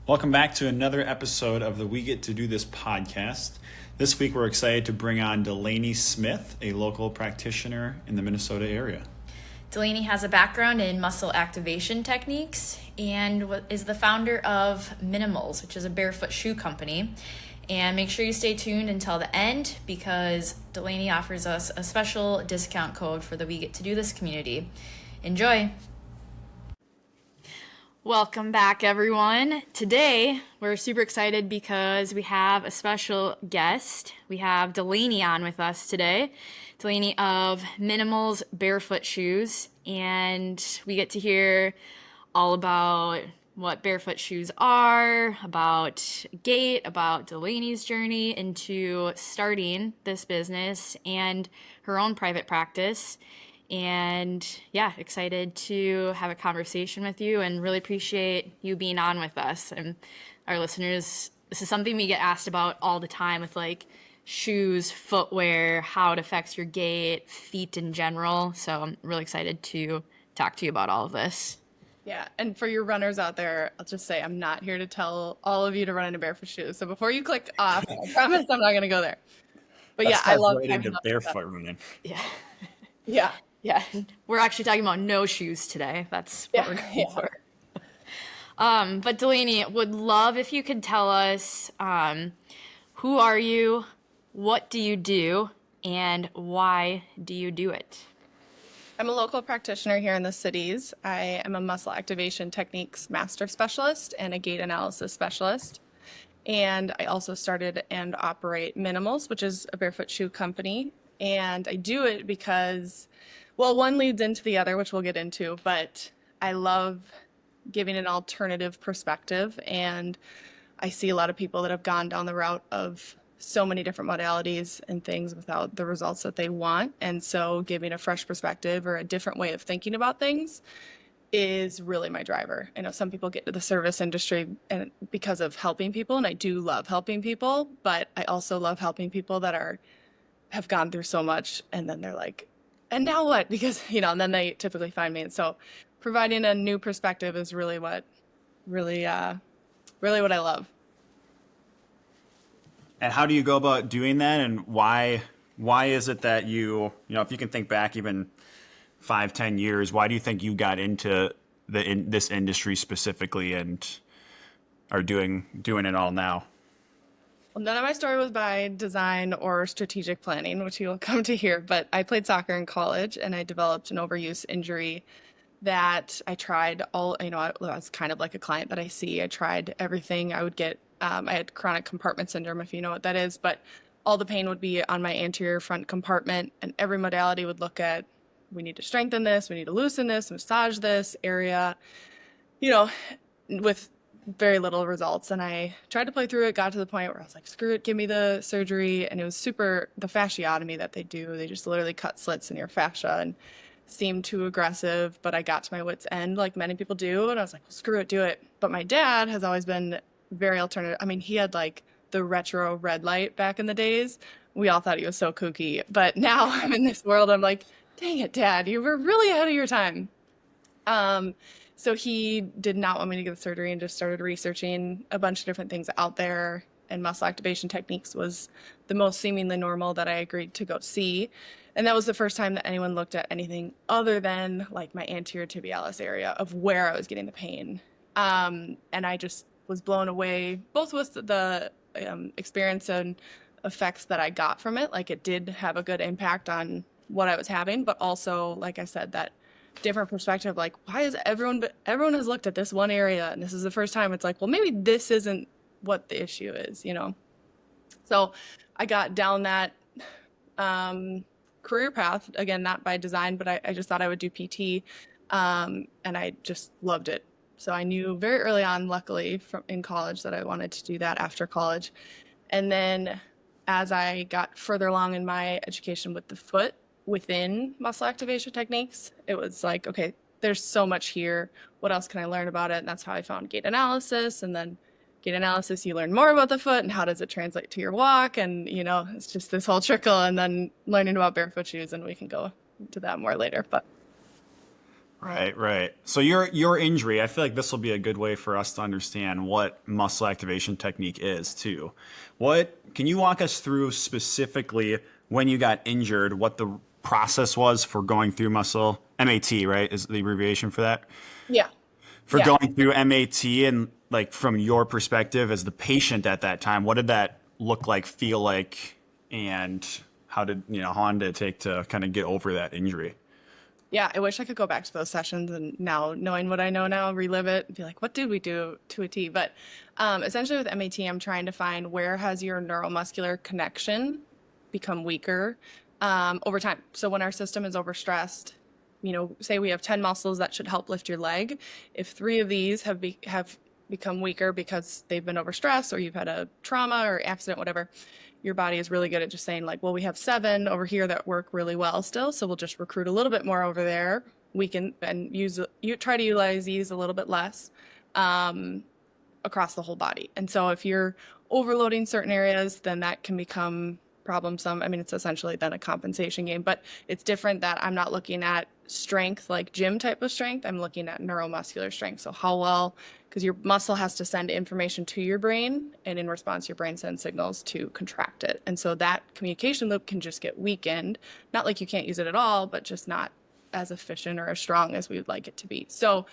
Welcome back to another episode of the We Get to Do This podcast. This week we're excited to bring on Delaney Smith, a local practitioner in the Minnesota area. Delaney has a background in muscle activation techniques and is the founder of Minimals, which is a barefoot shoe company. And make sure you stay tuned until the end because Delaney offers us a special discount code for the We Get to Do This community. Enjoy! Welcome back, everyone. Today, we're super excited because we have a special guest. We have Delaney on with us today. Delaney of Minimals Barefoot Shoes. And we get to hear all about what barefoot shoes are, about gait, about Delaney's journey into starting this business and her own private practice. And yeah, excited to have a conversation with you and really appreciate you being on with us. And our listeners, this is something we get asked about all the time with like shoes, footwear, how it affects your gait, feet in general. So I'm really excited to talk to you about all of this. Yeah, and for your runners out there, I'll just say I'm not here to tell all of you to run into barefoot shoes. So before you click off, I promise I'm not going to go there. But yeah, I love right into barefoot running. Yeah. Yeah, we're actually talking about no shoes today. That's what we're going for. But Delaney, would love if you could tell us who are you, what do you do, and why do you do it? I'm a local practitioner here in the cities. I am a muscle activation techniques master specialist and a gait analysis specialist. And I also started and operate Minimals, which is a barefoot shoe company. And I do it because, well, one leads into the other, which we'll get into, but I love giving an alternative perspective. And I see a lot of people that have gone down the route of so many different modalities and things without the results that they want. And so giving a fresh perspective or a different way of thinking about things is really my driver. I know some people get to the service industry and because of helping people, and I do love helping people, but I also love helping people that have gone through so much and then they're like, and now what? Because, and then they typically find me. And so providing a new perspective is really what I love. And how do you go about doing that? And why is it that if you can think back even 5-10 years, why do you think you got into this industry specifically and are doing it all now? Well, none of my story was by design or strategic planning, which you'll come to hear, but I played soccer in college and I developed an overuse injury that I tried I was kind of like a client that I see. I tried everything. I would get, I had chronic compartment syndrome, if you know what that is, but all the pain would be on my anterior front compartment and every modality would look at, we need to strengthen this, we need to loosen this, massage this area, with very little results. And I tried to play through it, got to the point where I was like, screw it, give me the surgery. And it was the fasciotomy that they do. They just literally cut slits in your fascia and seemed too aggressive. But I got to my wit's end like many people do. And I was like, well, screw it, do it. But my dad has always been very alternative. I mean, he had like the retro red light back in the days. We all thought he was so kooky. But now I'm in this world. I'm like, dang it, Dad, you were really ahead of your time. So he did not want me to get the surgery and just started researching a bunch of different things out there. And muscle activation techniques was the most seemingly normal that I agreed to go see. And that was the first time that anyone looked at anything other than like my anterior tibialis area of where I was getting the pain. And I just was blown away, both with the experience and effects that I got from it. Like it did have a good impact on what I was having, but also, like I said, that different perspective, like why is everyone has looked at this one area and this is the first time it's like, well, maybe this isn't what the issue is, So I got down that career path, again, not by design, but I just thought I would do PT, and I just loved it. So I knew very early on, luckily, in college, that I wanted to do that after college. And then as I got further along in my education with the foot, within muscle activation techniques, it was like, okay, there's so much here. What else can I learn about it? And that's how I found gait analysis. And then gait analysis, you learn more about the foot and how does it translate to your walk. And, it's just this whole trickle and then learning about barefoot shoes. And we can go into that more later. But Right, right. So your injury, I feel like this will be a good way for us to understand what muscle activation technique is too. What can you walk us through specifically when you got injured, what the process was for going through muscle MAT, right? Is the abbreviation for that? Yeah. For Yeah. going through MAT and like from your perspective as the patient at that time, what did that look like, feel like, and how long did it take to kind of get over that injury? Yeah, I wish I could go back to those sessions and now knowing what I know now, relive it and be like, what did we do to a T? But essentially with MAT, I'm trying to find where has your neuromuscular connection become weaker over time. So when our system is overstressed, say we have 10 muscles that should help lift your leg. If three of these have become weaker because they've been overstressed or you've had a trauma or accident, whatever, your body is really good at just saying like, well, we have 7 over here that work really well still, so we'll just recruit a little bit more over there. We can and try to utilize these a little bit less across the whole body. And so if you're overloading certain areas, then that can become problemsome. I mean, it's essentially then a compensation game, but it's different that I'm not looking at strength, like gym type of strength. I'm looking at neuromuscular strength. So how well, because your muscle has to send information to your brain, and in response, your brain sends signals to contract it. And so that communication loop can just get weakened. Not like you can't use it at all, but just not as efficient or as strong as we would like it to be. So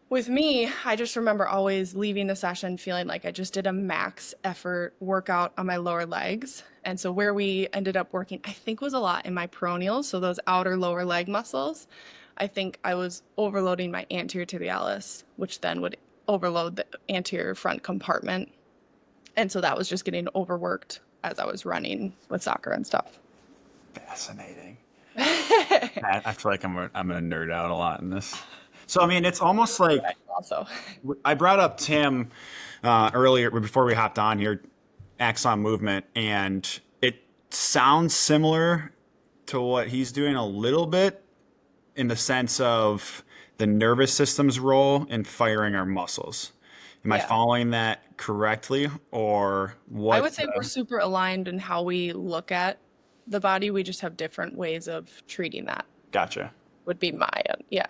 with me, I just remember always leaving the session feeling like I just did a max effort workout on my lower legs. And so where we ended up working, I think was a lot in my peroneals, so those outer lower leg muscles. I think I was overloading my anterior tibialis, which then would overload the anterior front compartment. And so that was just getting overworked as I was running with soccer and stuff. Fascinating. I feel like I'm gonna nerd out a lot in this. So I mean, it's almost like Also, I brought up Tim earlier before we hopped on here, axon movement, and it sounds similar to what he's doing a little bit in the sense of the nervous system's role in firing our muscles. Am I yeah. following that correctly, or what? I would say we're super aligned in how we look at the body. We just have different ways of treating that, Gotcha. would be my, yeah.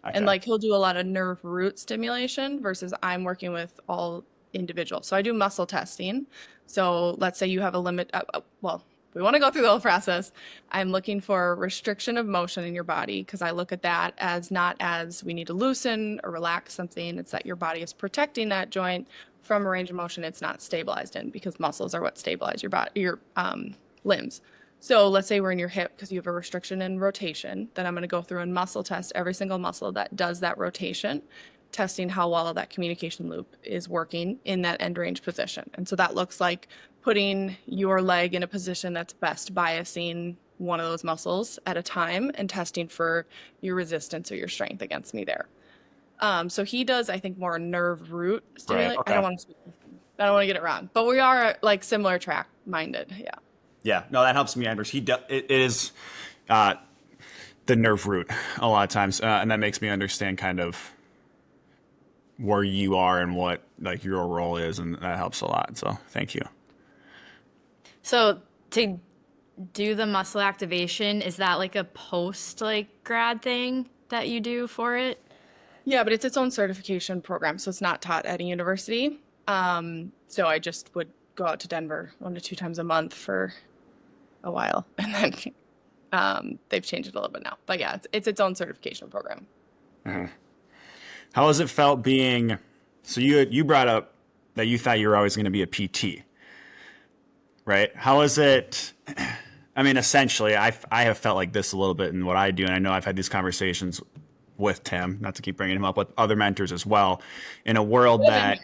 Okay. And like he'll do a lot of nerve root stimulation versus I'm working with all individuals. So I do muscle testing. So let's say you have a limit. Well, we want to go through the whole process. I'm looking for restriction of motion in your body because I look at that as not as we need to loosen or relax something. It's that your body is protecting that joint from a range of motion it's not stabilized in, because muscles are what stabilize your body, your limbs. So let's say we're in your hip because you have a restriction in rotation. Then I'm going to go through and muscle test every single muscle that does that rotation, testing how well that communication loop is working in that end range position. And so that looks like putting your leg in a position that's best biasing one of those muscles at a time and testing for your resistance or your strength against me there. So he does, I think, more nerve root stimulation. Right, okay. I don't want to get it wrong, but we are like similar track minded. Yeah. Yeah, no, that helps me understand. It is the nerve root a lot of times, and that makes me understand kind of where you are and what like your role is, and that helps a lot. So thank you. So to do the muscle activation, is that like a post like grad thing that you do for it? Yeah, but it's its own certification program, so it's not taught at a university. So I just would go out to Denver 1 to 2 times a month for a while, and then they've changed it a little bit now. But yeah, it's its own certification program. Uh-huh. How has it felt being? So you brought up that you thought you were always going to be a PT, right? How is it? I mean, essentially, I have felt like this a little bit in what I do, and I know I've had these conversations with Tim, not to keep bringing him up, with other mentors as well, in a world that,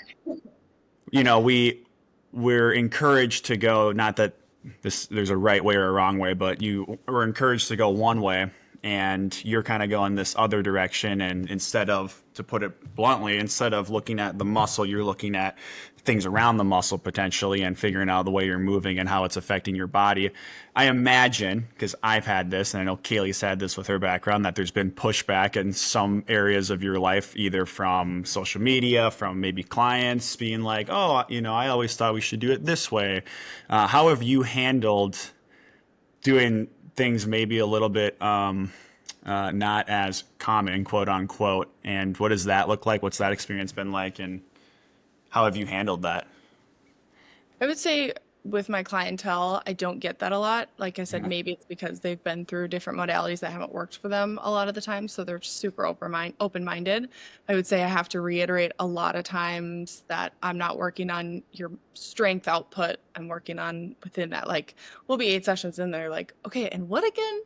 we're encouraged to go, not that there's a right way or a wrong way, but we're encouraged to go one way, and you're kind of going this other direction. And instead of, to put it bluntly, instead of looking at the muscle, you're looking at things around the muscle potentially and figuring out the way you're moving and how it's affecting your body. I imagine, because I've had this, and I know Kaylee's had this with her background, that there's been pushback in some areas of your life, either from social media, from maybe clients being like, oh, I always thought we should do it this way. How have you handled doing things maybe a little bit not as common, quote unquote. And what does that look like? What's that experience been like? And how have you handled that? I would say with my clientele, I don't get that a lot. Like I said, maybe it's because they've been through different modalities that haven't worked for them a lot of the time, so they're super open-minded. I would say I have to reiterate a lot of times that I'm not working on your strength output. I'm working on within that. Like we'll be 8 sessions in there, like, okay, and what again?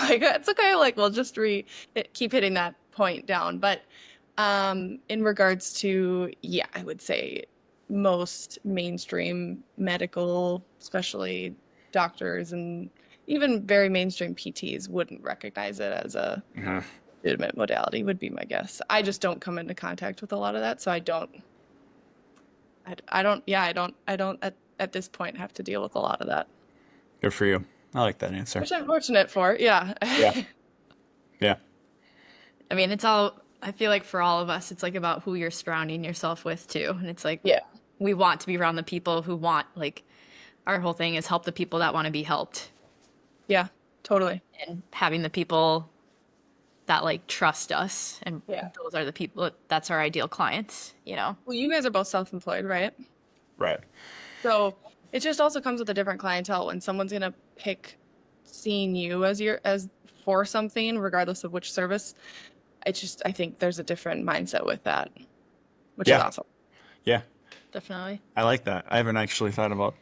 Like it's okay. Like we'll just keep hitting that point down. But in regards to, yeah, I would say most mainstream medical, especially doctors and even very mainstream PTs wouldn't recognize it as a legitimate modality, would be my guess. I just don't come into contact with a lot of that, so I don't at this point have to deal with a lot of that. Good for you. I like that answer. Which I'm fortunate for, yeah. Yeah. Yeah. I mean, I feel like for all of us, it's like about who you're surrounding yourself with too. And it's like, Yeah. we want to be around the people who want, like, our whole thing is help the people that want to be helped. Yeah, totally. And having the people that like trust us, and those are the people, that's our ideal clients, you know? Well, you guys are both self-employed, right? Right. So it just also comes with a different clientele. When someone's gonna pick seeing you as for something, regardless of which service, I think there's a different mindset with that, which is awesome. Yeah. Definitely. I like that. I haven't actually thought about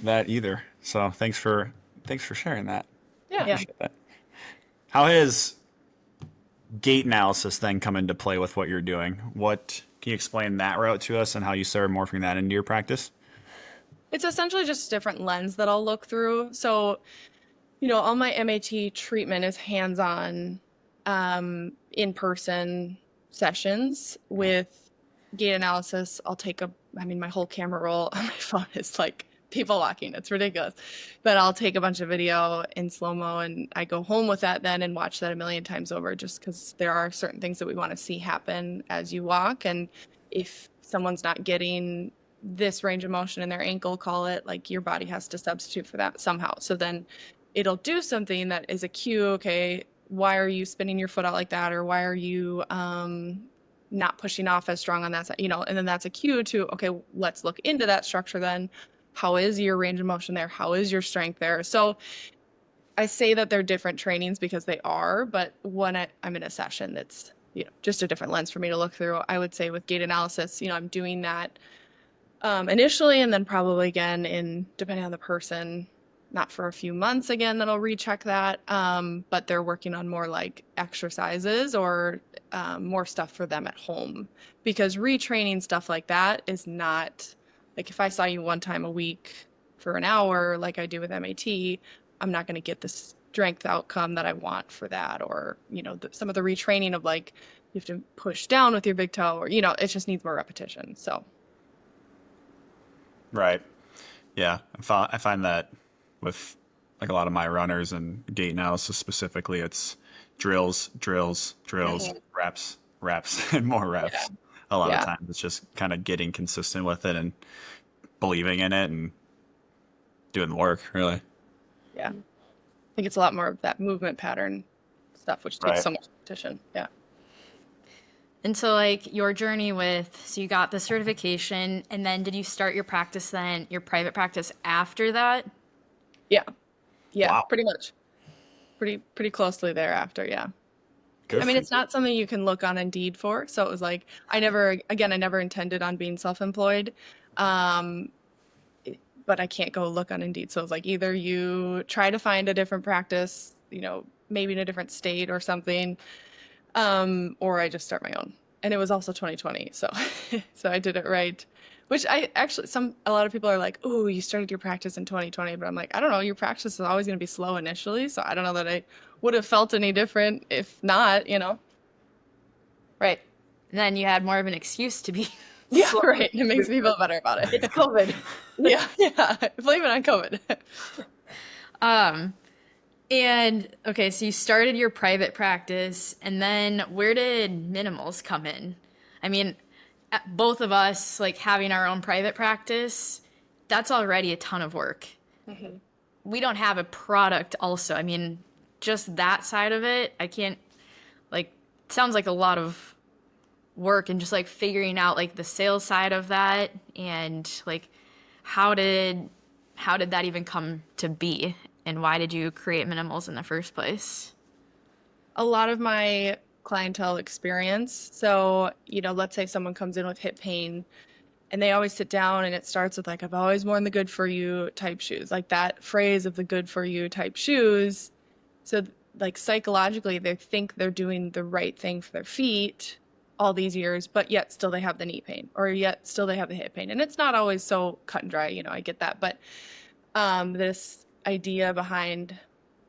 that either. So thanks for sharing that. Yeah. Appreciate that. How has gait analysis then come into play with what you're doing? What can you explain that route to us and how you started morphing that into your practice? It's essentially just a different lens that I'll look through. So, all my MAT treatment is hands-on, in-person sessions. With gait analysis, my whole camera roll on my phone is like people walking. It's ridiculous. But I'll take a bunch of video in slow-mo and I go home with that then and watch that a million times over, just because there are certain things that we want to see happen as you walk. And if someone's not getting this range of motion in their ankle, call it, like your body has to substitute for that somehow. So then it'll do something that is a cue. Okay, why are you spinning your foot out like that? Or why are you not pushing off as strong on that side? And then that's a cue to, okay, let's look into that structure then. How is your range of motion there? How is your strength there? So I say that they're different trainings because they are, but when I'm in a session, that's just a different lens for me to look through. I would say with gait analysis, I'm doing that initially, and then probably again depending on the person, not for a few months again, that I'll recheck that. But they're working on more like exercises or more stuff for them at home, because retraining stuff like that is not like, if I saw you one time a week for an hour, like I do with MAT, I'm not going to get the strength outcome that I want for that. Or, some of the retraining of like, you have to push down with your big toe, or, it just needs more repetition. So. Right. Yeah. I find that with like a lot of my runners and gait analysis specifically, it's drills, reps, and more reps. Yeah. A lot of times it's just kind of getting consistent with it and believing in it and doing the work, really. Yeah. I think it's a lot more of that movement pattern stuff, which takes so much repetition. Yeah. And so like your journey so you got the certification, and then did you start your private practice after that? Yeah. Yeah, wow. Pretty much. Pretty closely thereafter, yeah. Good. I mean, it's not something you can look on Indeed for. So it was like, I never intended on being self-employed. But I can't go look on Indeed. So it's like, either you try to find a different practice, maybe in a different state or something, or I just start my own. And it was also 2020. So I did it right. Which a lot of people are like, oh, you started your practice in 2020. But I'm like, I don't know. Your practice is always going to be slow initially. So I don't know that I would have felt any different if not, Right. And then you had more of an excuse to be. Yeah, right. It makes me feel better about it. It's COVID. Yeah. Blame it on COVID. And okay, so you started your private practice, and then where did minimals come in? I mean, both of us, like, having our own private practice, that's already a ton of work. Mm-hmm. We don't have a product also. I mean, just that side of it, I can't, like, sounds like a lot of work and just like figuring out like the sales side of that and like how did that even come to be and why did you create Minimals in the first place? A lot of my clientele experience. So, let's say someone comes in with hip pain and they always sit down and it starts with like, I've always worn the good for you type shoes, like that phrase of the good for you type shoes. So like psychologically, they think they're doing the right thing for their feet all these years, but yet still they have the knee pain or yet still they have the hip pain. And it's not always so cut and dry, I get that. But this idea behind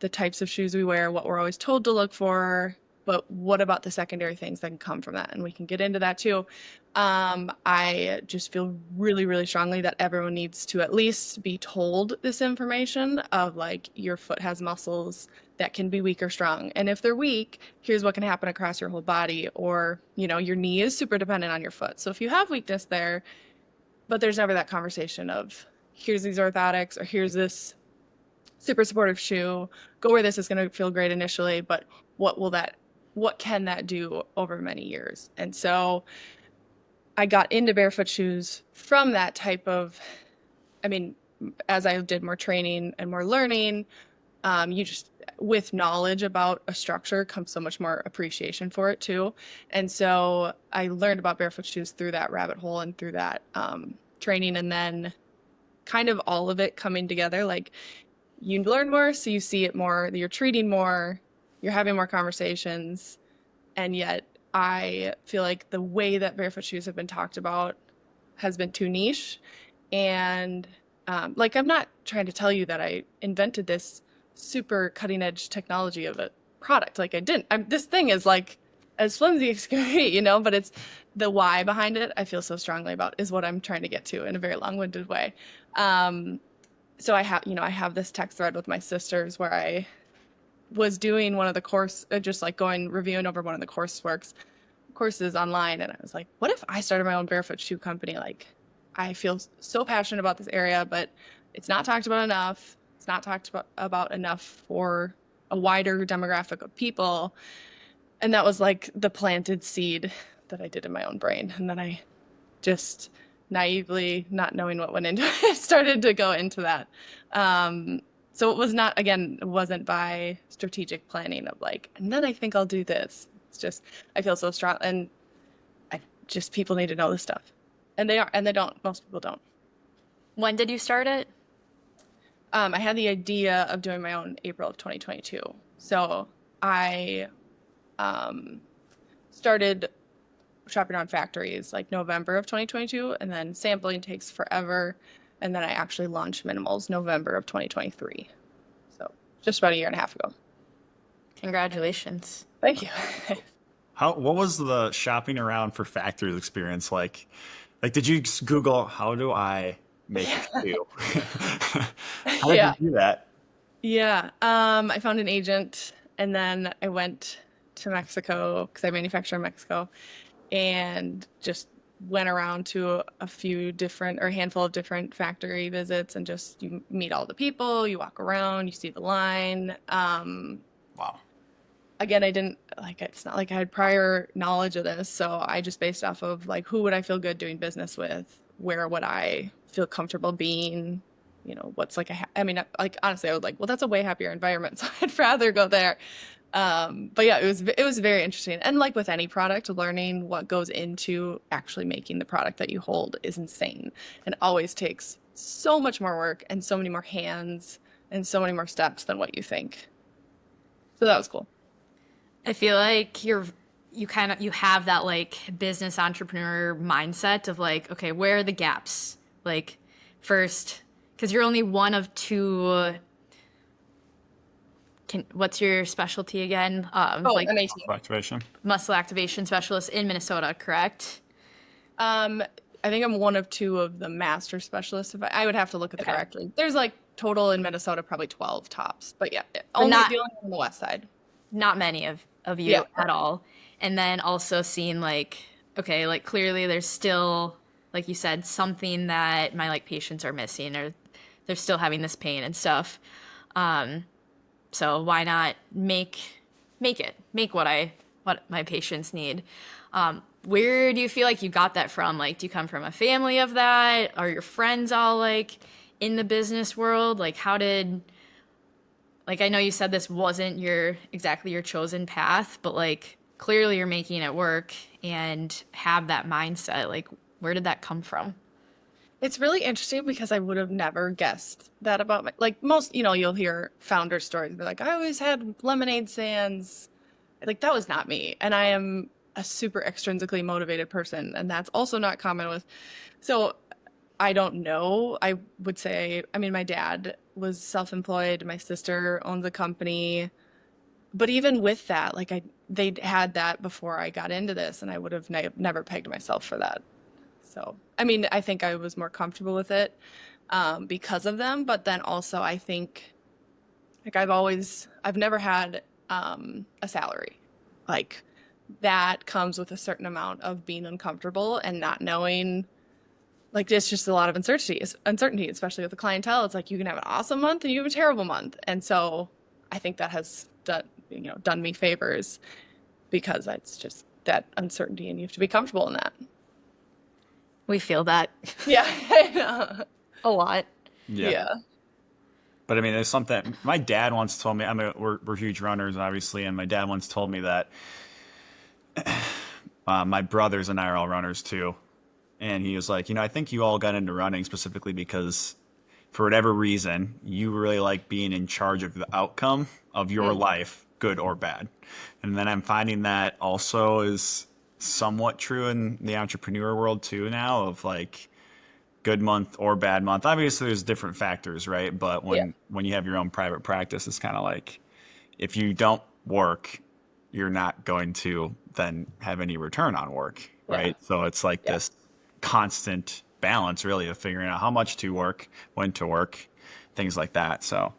the types of shoes we wear, what we're always told to look for, but what about the secondary things that can come from that? And we can get into that too. I just feel really, really strongly that everyone needs to at least be told this information of like your foot has muscles that can be weak or strong. And if they're weak, here's what can happen across your whole body. Or, your knee is super dependent on your foot. So if you have weakness there, but there's never that conversation of here's these orthotics or here's this super supportive shoe, go wear this, is going to feel great initially, but what can that do over many years? And so I got into barefoot shoes from that type of, as I did more training and more learning, with knowledge about a structure comes so much more appreciation for it too. And so I learned about barefoot shoes through that rabbit hole and through that training, and then kind of all of it coming together. Like you learn more, so you see it more, you're treating more, you're having more conversations, and yet I feel like the way that barefoot shoes have been talked about has been too niche. And I'm not trying to tell you that I invented this super cutting edge technology of a product. Like I didn't. This thing is like as flimsy as can be, but it's the why behind it I feel so strongly about is what I'm trying to get to in a very long-winded way. So I have this text thread with my sisters where I was doing one of the just like reviewing over one of the courses online. And I was like, what if I started my own barefoot shoe company? Like I feel so passionate about this area, but it's not talked about enough. It's not talked about enough for a wider demographic of people. And that was like the planted seed that I did in my own brain. And then I just naively, not knowing what went into it, started to go into that. So it was not, again, it wasn't by strategic planning of like, and then I think I'll do this. It's just, I feel so strong. And people need to know this stuff. And they don't, most people don't. When did you start it? I had the idea of doing my own April of 2022. So I started shopping on factories like November of 2022, and then sampling takes forever. And then I actually launched Minimals November of 2023. So just about a year and a half ago. Congratulations. Thank you. What was the shopping around for factories experience like? Like, did you Google, how do I make a shoe? How did you do that? Yeah. I found an agent, and then I went to Mexico because I manufacture in Mexico, and just went around to a handful of different factory visits, and just you meet all the people, you walk around, you see the line. Wow. Again, it's not like I had prior knowledge of this, so I just based off of like, who would I feel good doing business with? Where would I feel comfortable being? What's like honestly, I would like, well, that's a way happier environment, so I'd rather go there. But yeah, it was very interesting. And like with any product, learning what goes into actually making the product that you hold is insane, and always takes so much more work and so many more hands and so many more steps than what you think. So that was cool. I feel like you have that like business entrepreneur mindset of like, okay, where are the gaps? Like first, because you're only one of two. What's your specialty again? MAT. Activation. Muscle activation specialist in Minnesota, correct? I think I'm one of two of the master specialists. If I would have to look at the directory. There's like total in Minnesota, probably 12 tops. But yeah, the only one on the west side. Not many of you at all. And then also seeing like, okay, like clearly there's still, like you said, something that my like patients are missing, or they're still having this pain and stuff. So why not make what my patients need? Where do you feel like you got that from? Like, do you come from a family of that? Are your friends all like in the business world? Like, like, I know you said this wasn't exactly your chosen path, but like clearly you're making it work and have that mindset. Like, where did that come from? It's really interesting because I would have never guessed that about like most, you'll hear founder stories. They're like, I always had lemonade stands. Like that was not me. And I am a super extrinsically motivated person. And that's also not common with, so I don't know. I would say, I mean, my dad was self-employed. My sister owns a company. But even with that, like they'd had that before I got into this, and I would have never pegged myself for that. So, I mean, I think I was more comfortable with it because of them. But then also, I think like I've never had a salary. Like that comes with a certain amount of being uncomfortable and not knowing. Like it's just a lot of uncertainty, especially with the clientele. It's like you can have an awesome month and you have a terrible month. And so I think that has done me favors because it's just that uncertainty and you have to be comfortable in that. We feel that Yeah. I know. a lot. Yeah. But I mean, there's something my dad once told me. We're huge runners, obviously, and my dad once told me that my brothers and I are all runners too. And he was like, I think you all got into running specifically because for whatever reason, you really like being in charge of the outcome of your life, good or bad. And then I'm finding that also is somewhat true in the entrepreneur world too now of like good month or bad month. Obviously there's different factors, right? But Yeah. when you have your own private practice, it's kind of like if you don't work, you're not going to then have any return on work, Yeah. right? So it's like Yeah. this constant balance really of figuring out how much to work, when to work, things like that. So,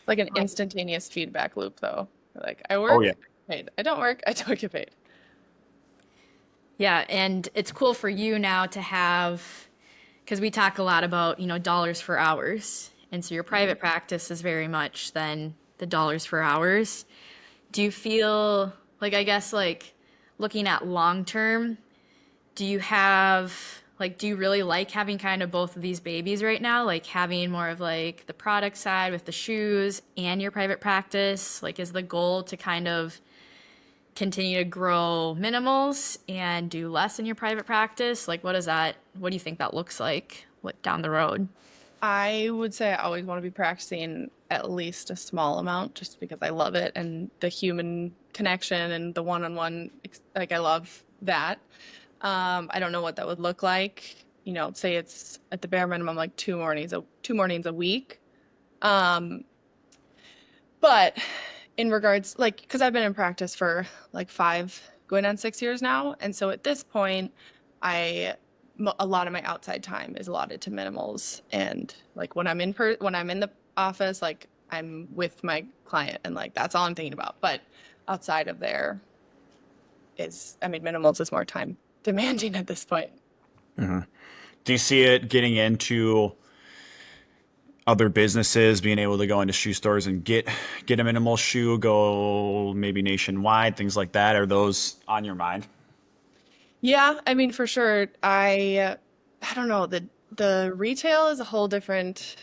Like an instantaneous feedback loop though. Like I oh work, yeah. I get paid. I don't work, I don't get paid. Yeah, and it's cool for you now to have, because we talk a lot about, dollars for hours. And so your private practice is very much then the dollars for hours. Do you feel like, I guess, like looking at long term, do you really like having kind of both of these babies right now? Like having more of like the product side with the shoes and your private practice? Like, is the goal to kind of continue to grow minimals and do less in your private practice? Like, what do you think that looks like down the road? I would say I always want to be practicing at least a small amount just because I love it and the human connection and the one-on-one, like I love that. I don't know what that would look like. Say it's at the bare minimum like two mornings a week. Um, but in regards like because I've been in practice for like 5 going on 6 years now, and so at this point, I a lot of my outside time is allotted to minimals, and like when I'm in the office, like I'm with my client, and like that's all I'm thinking about. But outside of there I mean, minimals is more time demanding at this point. Do you see it getting into other businesses being able to go into shoe stores and get a minimal shoe, go maybe nationwide, things like that? Are those on your mind? Yeah, I mean, for sure. I don't know. The retail is a whole different.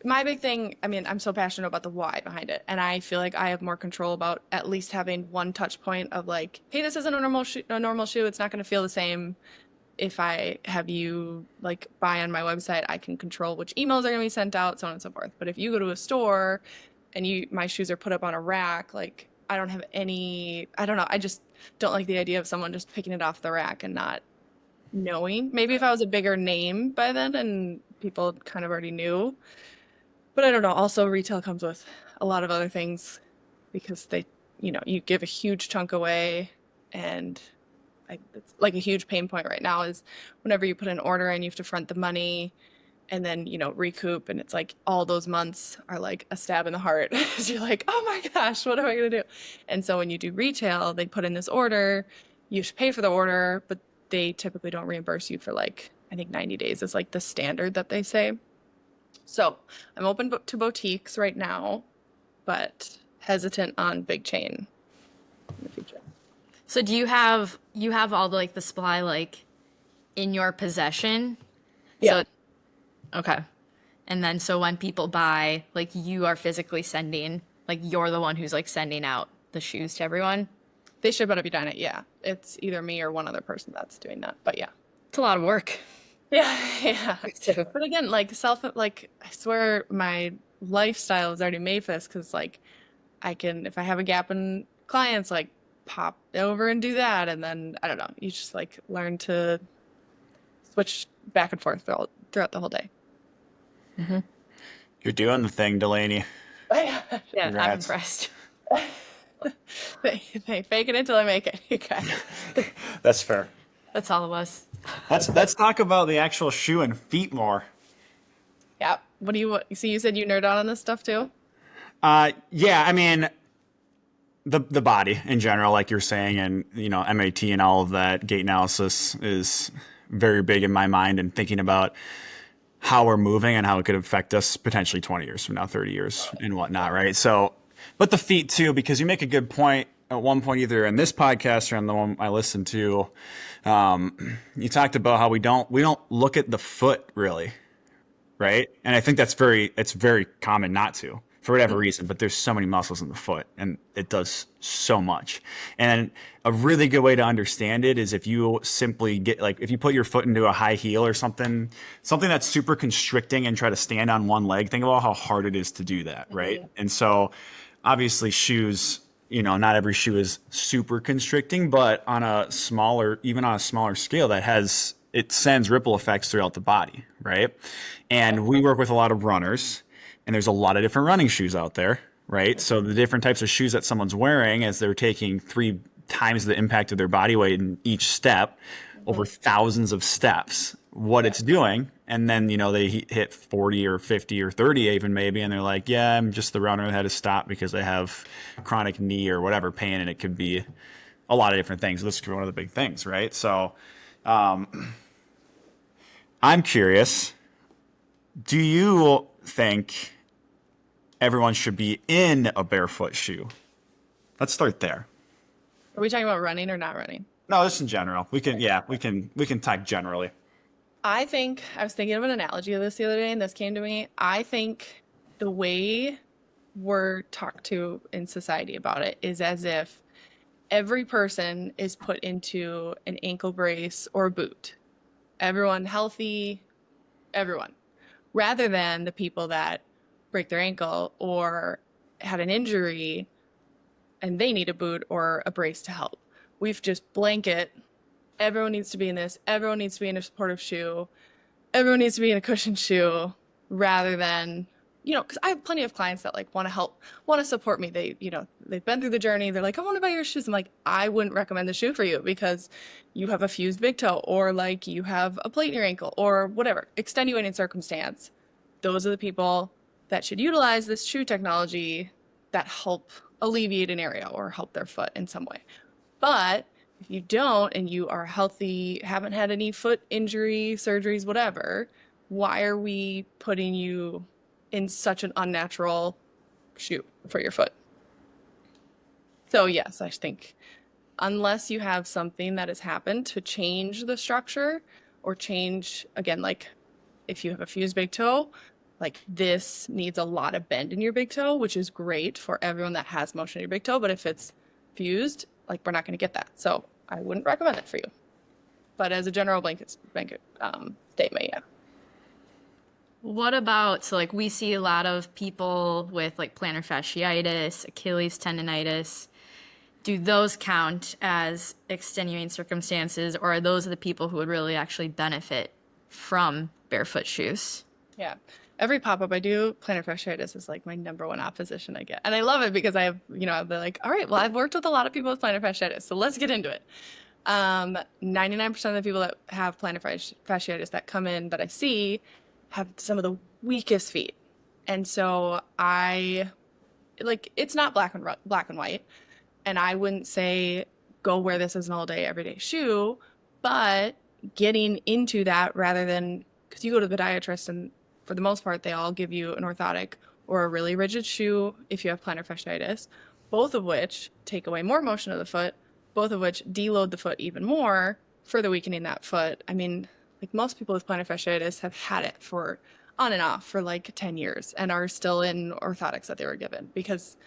My big thing, I mean, I'm so passionate about the why behind it, and I feel like I have more control about at least having one touch point of like, hey, this isn't a normal shoe. It's not going to feel the same if I have you like buy on my website. I can control which emails are going to be sent out, so on and so forth. But if you go to a store and my shoes are put up on a rack, like I don't have any, I don't know. I just don't like the idea of someone just picking it off the rack and not knowing. Maybe if I was a bigger name by then and people kind of already knew. But I don't know. Also, retail comes with a lot of other things because you give a huge chunk away, and it's like a huge pain point right now is whenever you put an order in, you have to front the money and then, recoup. And it's like all those months are like a stab in the heart. 'Cause you're like, oh my gosh, what am I going to do? And so when you do retail, they put in this order, you should pay for the order, but they typically don't reimburse you for like, I think 90 days is like the standard that they say. So I'm open to boutiques right now. but hesitant on big chain in the future. So do you have all the supply like in your possession? Yeah. So okay. And then so when people buy, like you are physically sending, like you're the one who's like sending out the shoes to everyone. They should better be done it. Yeah. It's either me or one other person that's doing that. But yeah. It's a lot of work. Yeah. Yeah. So But again, like I swear my lifestyle is already made for this because like I can, if I have a gap in clients, like pop over and do that. And then I don't know, you just like learn to switch back and forth throughout the whole day. You're doing the thing, Delaney. yeah, I'm Congrats. impressed. They fake it until I make it. You guys. That's fair. That's all it was. Let's talk about the actual shoe and feet more. Yeah. What do you so you said you nerd out on this stuff too? Yeah, I mean, the body in general, like you're saying, and MAT and all of that gait analysis is very big in my mind, and thinking about how we're moving and how it could affect us potentially 20 years from now, 30 years and whatnot, right? So, but the feet too, because you make a good point at one point, either in this podcast or on the one I listened to. You talked about how we don't look at the foot really, right? And I think it's very common not to, for whatever reason, but there's so many muscles in the foot and it does so much. And a really good way to understand it is if you simply if you put your foot into a high heel or something that's super constricting and try to stand on one leg, think about how hard it is to do that, right? And so obviously shoes, not every shoe is super constricting, but on a smaller scale, it sends ripple effects throughout the body, right? And we work with a lot of runners, and there's a lot of different running shoes out there, right? So the different types of shoes that someone's wearing, as they're taking 3 times the impact of their body weight in each step over thousands of steps, what it's doing. And then, they hit 40 or 50 or 30 even maybe, and they're like, yeah, I'm just the runner that had to stop because I have chronic knee or whatever pain. And it could be a lot of different things. This could be one of the big things, right? So I'm curious, do you think everyone should be in a barefoot shoe? Let's start there. Are we talking about running or not running? No, just in general. We can talk generally. I think I was thinking of an analogy of this the other day, and this came to me. I think the way we're talked to in society about it is as if every person is put into an ankle brace or a boot. Everyone healthy, everyone. Rather than the people that break their ankle or had an injury and they need a boot or a brace to help. We've just blanket, everyone needs to be in this, everyone needs to be in a supportive shoe, everyone needs to be in a cushioned shoe, rather than, because I have plenty of clients that like want to help, want to support me. They've been through the journey. They're like, I want to buy your shoes. I'm like, I wouldn't recommend the shoe for you because you have a fused big toe or like you have a plate in your ankle or whatever, extenuating circumstance. Those are the people that should utilize this shoe technology that help alleviate an area or help their foot in some way. But if you don't and you are healthy, haven't had any foot injury, surgeries, whatever, why are we putting you in such an unnatural shoe for your foot? So yes, I think unless you have something that has happened to change the structure or change, again, like if you have a fused big toe, like this needs a lot of bend in your big toe, which is great for everyone that has motion in your big toe. But if it's fused, like we're not going to get that. So I wouldn't recommend it for you. But as a general blanket statement, yeah. What about, so like we see a lot of people with like plantar fasciitis, Achilles tendonitis. Do those count as extenuating circumstances, or are those the people who would really actually benefit from barefoot shoes? Yeah. Every pop-up I do, plantar fasciitis is like my number one opposition I get. And I love it because I have, I'll be like, all right, well, I've worked with a lot of people with plantar fasciitis, so let's get into it. 99% of the people that have plantar fasciitis that come in that I see have some of the weakest feet. And so it's not black and white. And I wouldn't say go wear this as an all day, everyday shoe, but getting into that rather than, because you go to the podiatrist and for the most part, they all give you an orthotic or a really rigid shoe if you have plantar fasciitis, both of which take away more motion of the foot, both of which deload the foot even more, further weakening that foot. I mean, like most people with plantar fasciitis have had it for on and off for like 10 years and are still in orthotics that they were given because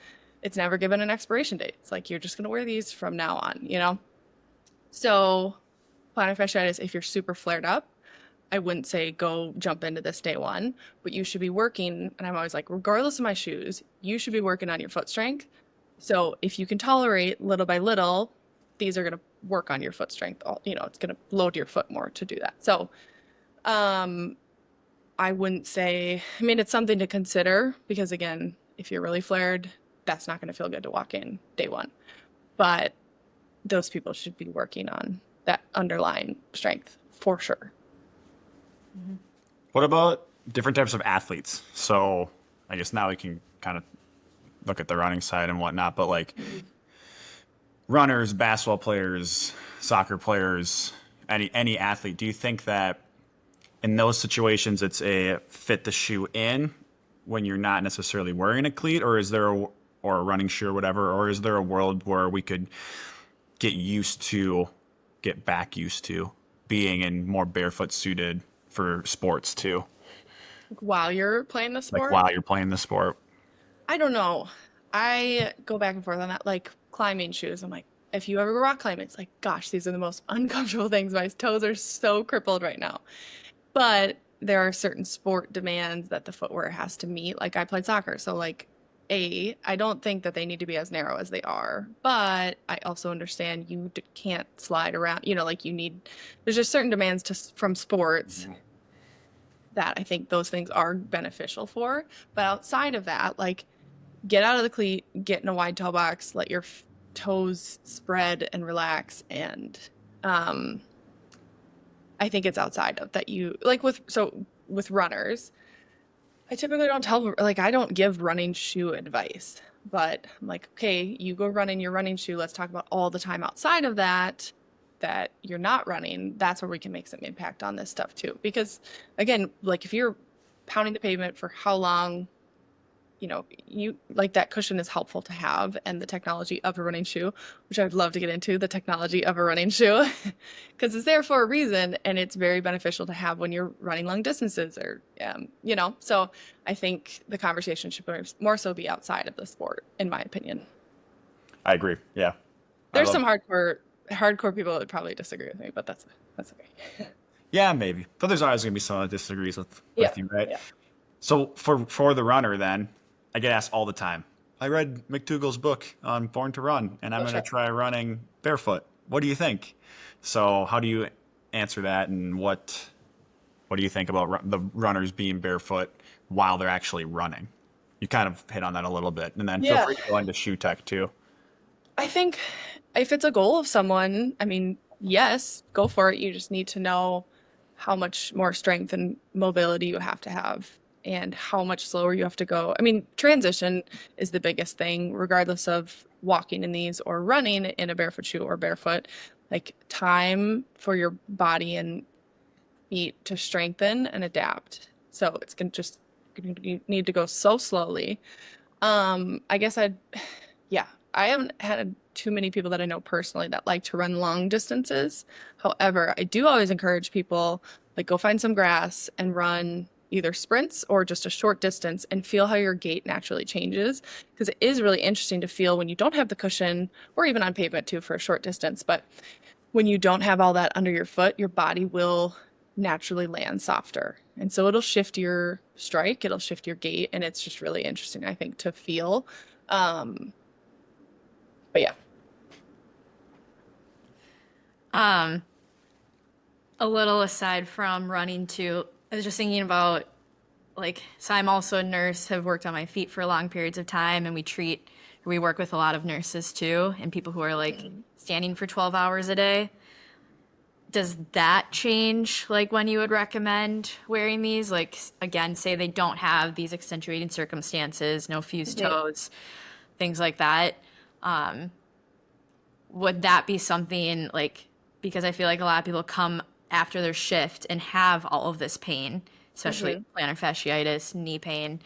it's never given an expiration date. It's like, you're just going to wear these from now on, you know? So plantar fasciitis, if you're super flared up, I wouldn't say go jump into this day one, but you should be working. And I'm always like, regardless of my shoes, you should be working on your foot strength. So if you can tolerate little by little, these are going to work on your foot strength. You know, it's going to load your foot more to do that. So, I wouldn't say, I mean, it's something to consider because again, if you're really flared, that's not going to feel good to walk in day one. But those people should be working on that underlying strength for sure. What about different types of athletes? So I guess now we can kind of look at the running side and whatnot, but like runners, basketball players, soccer players, any athlete, do you think that in those situations it's a fit the shoe in when you're not necessarily wearing a cleat, or is there or a running shoe or whatever, or is there a world where we could get back used to being in more barefoot suited for sports too? While you're playing the Like sport, while you're playing the sport. I don't know. I go back and forth on that. Like climbing shoes, I'm like, if you ever go rock climbing, it's like, gosh, these are the most uncomfortable things. My toes are so crippled right now. But there are certain sport demands that the footwear has to meet. Like I played soccer, so like I don't think that they need to be as narrow as they are, but I also understand you can't slide around, you know, like there's just certain demands from sports that I think those things are beneficial for. But outside of that, like get out of the cleat, get in a wide toe box, let your toes spread and relax. And I think it's outside of that you like with runners, I typically don't I don't give running shoe advice, but I'm like, okay, you go run in your running shoe. Let's talk about all the time outside of that you're not running. That's where we can make some impact on this stuff too. Because again, like if you're pounding the pavement for how long, you know, you like that cushion is helpful to have, and the technology of a running shoe, which I'd love to get into, the technology of a running shoe, because it's there for a reason, and it's very beneficial to have when you're running long distances or, you know, so I think the conversation should more so be outside of the sport, in my opinion. I agree. Yeah. There's some hardcore people that would probably disagree with me, but that's okay. Yeah, maybe. But there's always gonna be someone that disagrees with Yeah, you, right? yeah. So for the runner then, I get asked all the time. I read McDougall's book on Born to Run, and I'm going to try running barefoot. What do you think? So how do you answer that, and what do you think about the runners being barefoot while they're actually running? You kind of hit on that a little bit, and then feel Yeah. free to go into shoe tech too. I think if it's a goal of someone, I mean, yes, go for it. You just need to know how much more strength and mobility you have to have and how much slower you have to go. I mean, transition is the biggest thing, regardless of walking in these or running in a barefoot shoe or barefoot. Like time for your body and feet to strengthen and adapt. So it's you need to go so slowly. I guess I haven't had too many people that I know personally that like to run long distances. However, I do always encourage people, like, go find some grass and run either sprints or just a short distance and feel how your gait naturally changes. Because it is really interesting to feel when you don't have the cushion, or even on pavement too for a short distance. But when you don't have all that under your foot, your body will naturally land softer. And so it'll shift your strike, it'll shift your gait, and it's just really interesting, I think, to feel. But yeah. A little aside from running too, I was just thinking about so I'm also a nurse, have worked on my feet for long periods of time, and we work with a lot of nurses too, and people who are standing for 12 hours a day. Does that change when you would recommend wearing these? Again, say they don't have these accentuating circumstances, no fused toes, things like that. Would that be something because I feel like a lot of people come after their shift and have all of this pain, especially plantar fasciitis, knee pain.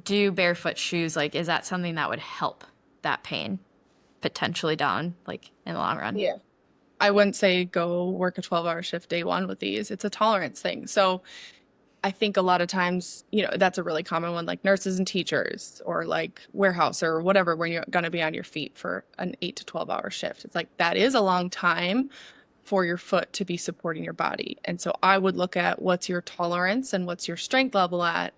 do barefoot shoes, like, is that something that would help that pain potentially down, like, in the long run? Yeah. I wouldn't say go work a 12-hour shift day one with these. It's a tolerance thing. So I think a lot of times, that's a really common one, like nurses and teachers or like warehouse or whatever, when you're going to be on your feet for an 8 to 12-hour shift. It's like that is a long time for your foot to be supporting your body. And so I would look at what's your tolerance and what's your strength level at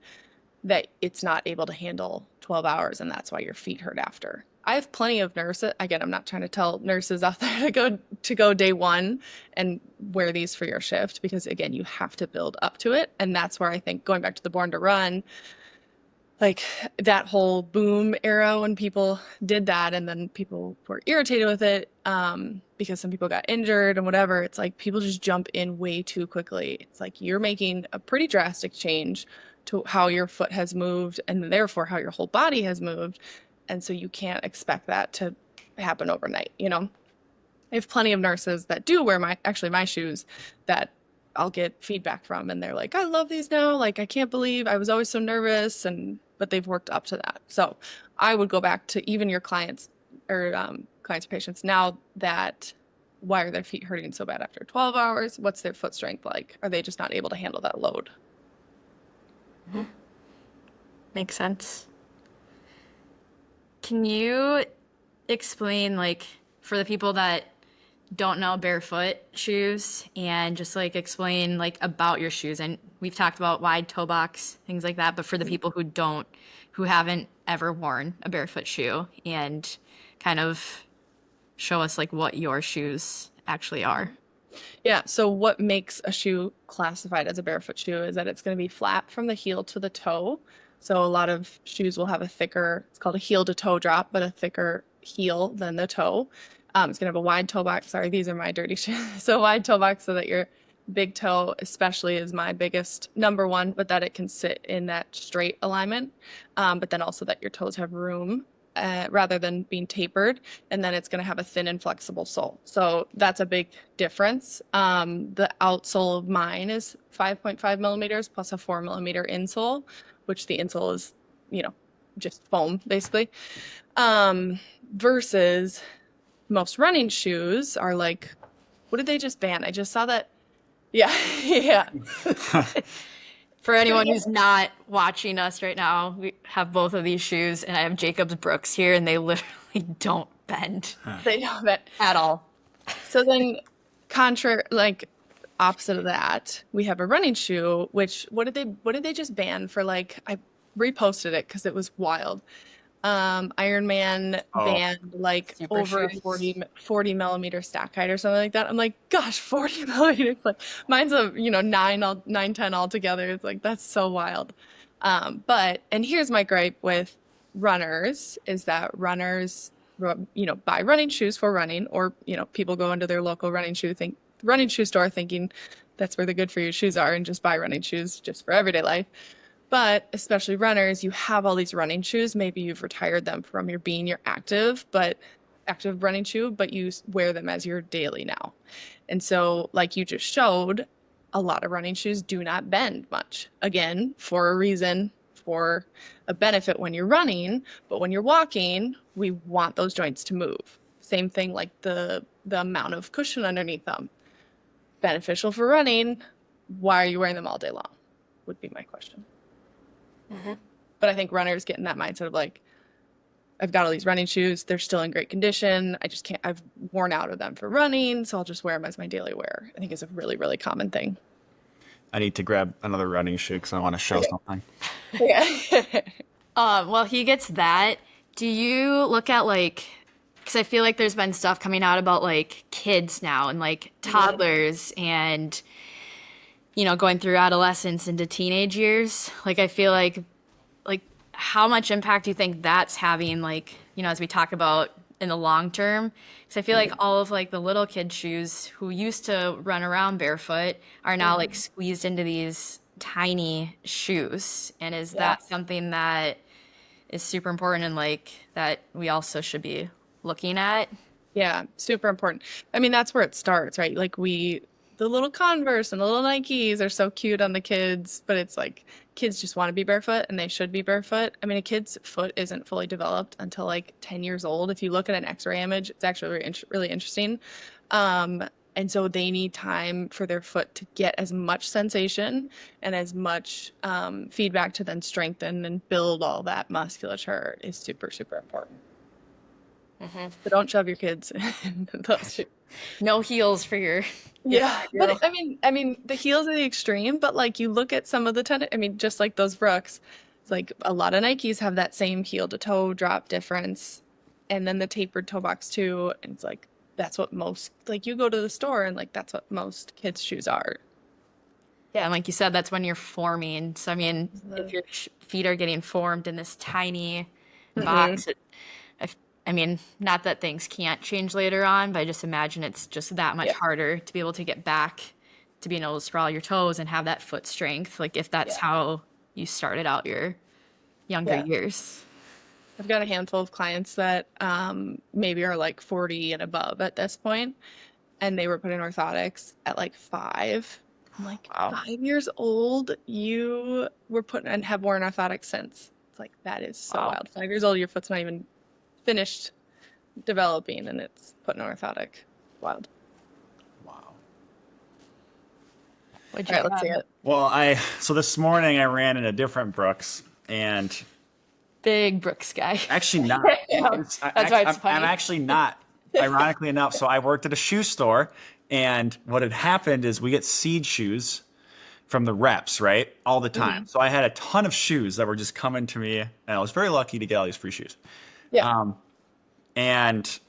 that it's not able to handle 12 hours, and that's why your feet hurt after. I have plenty of nurses. Again, I'm not trying to tell nurses out there to go day one and wear these for your shift, because again, you have to build up to it. And that's where I think, going back to the Born to Run, like that whole boom era when people did that, and then people were irritated with it because some people got injured and whatever. It's like people just jump in way too quickly. It's like you're making a pretty drastic change to how your foot has moved, and therefore how your whole body has moved. And so you can't expect that to happen overnight. I have plenty of nurses that do wear my shoes that I'll get feedback from, and they're like, I love these now. Like, I can't believe I was always so nervous, but they've worked up to that. So I would go back to even your clients or patients now that, why are their feet hurting so bad after 12 hours? What's their foot strength like? Are they just not able to handle that load? Makes sense. Can you explain, like, for the people that don't know barefoot shoes, and just like explain like about your shoes? And we've talked about wide toe box, things like that, but for the people who haven't ever worn a barefoot shoe, and kind of show us like what your shoes actually are. Yeah, so what makes a shoe classified as a barefoot shoe is that it's going to be flat from the heel to the toe. So a lot of shoes will have it's called a heel to toe drop, but a thicker heel than the toe. It's going to have a wide toe box. Sorry, these are my dirty shoes. So wide toe box, so that your big toe especially is my biggest number one, but that it can sit in that straight alignment. But then also that your toes have room rather than being tapered. And then it's going to have a thin and flexible sole. So that's a big difference. The outsole of mine is 5.5 millimeters plus a 4 millimeter insole, which the insole is, just foam basically. Versus most running shoes are like, what did they just ban? I just saw that. Yeah. Yeah. For anyone who's not watching us right now, we have both of these shoes, and I have Jacob's Brooks here, and they literally don't bend They know that. at all. So then, opposite of that, we have a running shoe, which what did they just ban for? Like, I reposted it because it was wild. Ironman banned like Super over shoes. 40 millimeter stack height or something like that. I'm like, gosh, 40 millimeters. Like, mine's a 9, 10 altogether. It's like, that's so wild. And here's my gripe with runners is that runners, buy running shoes for running, or people go into their local running shoe store thinking that's where the good for you shoes are, and just buy running shoes just for everyday life. But especially runners, you have all these running shoes. Maybe you've retired them from your active running shoe, but you wear them as your daily now. And so, like you just showed, a lot of running shoes do not bend much. Again, for a reason, for a benefit when you're running, but when you're walking, we want those joints to move. Same thing, like the amount of cushion underneath them. Beneficial for running. Why are you wearing them all day long? Would be my question. Mm-hmm. But I think runners get in that mindset of like, I've got all these running shoes. They're still in great condition. I just can't, I've worn out of them for running, so I'll just wear them as my daily wear. I think it's a really, really common thing. I need to grab another running shoe because I want to show something. Yeah. Well, he gets that. Do you look at because I feel like there's been stuff coming out about like kids now and like toddlers and, going through adolescence into teenage years. Like, I feel like how much impact do you think that's having, as we talk about in the long term? Because I feel like all of like the little kid shoes who used to run around barefoot are now like squeezed into these tiny shoes. And is that something that is super important and like that we also should be looking at? Yeah, super important. I mean, that's where it starts, right? Like the little Converse and the little Nikes are so cute on the kids, but it's like kids just want to be barefoot and they should be barefoot. I mean, a kid's foot isn't fully developed until like 10 years old. If you look at an x-ray image, it's actually really interesting. And so they need time for their foot to get as much sensation and as much feedback to then strengthen and build all that musculature is super, super important. So don't shove your kids in those shoes. No heels for your Yeah, girl. but I mean, the heels are the extreme, but like you look at some of the I mean, just like those Brooks, it's like a lot of Nikes have that same heel to toe drop difference, and then the tapered toe box too. And it's like that's what most like you go to the store and like that's what most kids' shoes are. Yeah, and like you said, that's when you're forming. So I mean, if your feet are getting formed in this tiny box, I mean, not that things can't change later on, but I just imagine it's just that much harder to be able to get back to being able to sprawl your toes and have that foot strength. Like if that's how you started out your younger years. I've got a handful of clients that maybe are like 40 and above at this point, and they were put in orthotics at like 5. I'm like, Wow. 5 years old, you were put and have worn orthotics since. It's like that is so wild. 5 years old, your foot's not even finished developing, and it's put in orthotic. Wild. Wow. All right, let's see it. Well, so this morning I ran in a different Brooks, and Big Brooks guy. actually not. That's why it's funny. I'm actually not. Ironically enough, so I worked at a shoe store, and what had happened is we get seed shoes from the reps, right, all the time. So I had a ton of shoes that were just coming to me, and I was very lucky to get all these free shoes. Yeah. And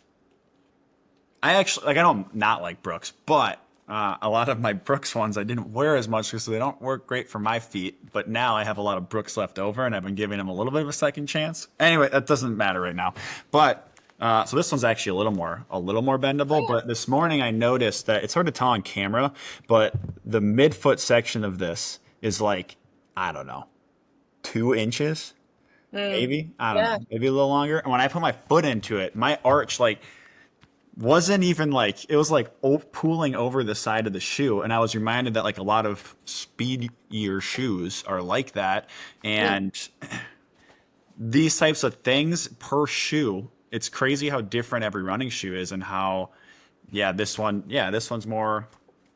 I actually, like, I don't not like Brooks, but a lot of my Brooks ones I didn't wear as much because they don't work great for my feet. But now I have a lot of Brooks left over, and I've been giving them a little bit of a second chance. Anyway, that doesn't matter right now. But so this one's actually a little more bendable. But this morning I noticed that it's hard to tell on camera, but the midfoot section of this is like, I don't know, 2 inches. Maybe, I don't know, maybe a little longer. And when I put my foot into it, my arch like wasn't even like, it was like pooling over the side of the shoe. And I was reminded that like a lot of speedier shoes are like that. And these types of things per shoe, it's crazy how different every running shoe is, and how, this one's more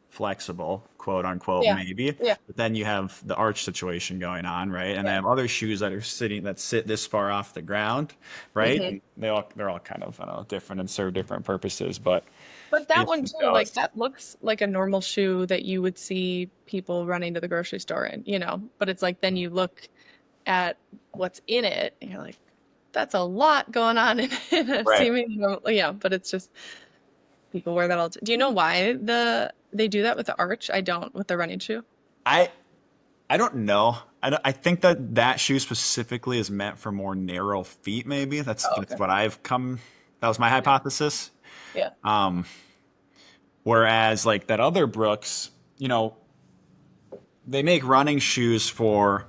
flexible, quote unquote, maybe. Yeah. But then you have the arch situation going on, right? And I have other shoes that sit this far off the ground, right? And they're all kind of, I don't know, different and serve different purposes. But that one too, like that looks like a normal shoe that you would see people running to the grocery store in, you know. But it's like then you look at what's in it, and you're like, that's a lot going on in a seeming normal, but it's just people wear that all. Do you know why they do that with the arch? I don't with the running shoe. I don't know. I think that shoe specifically is meant for more narrow feet. Maybe that's what I've come. That was my hypothesis. Yeah. Whereas like that other Brooks, you know, they make running shoes for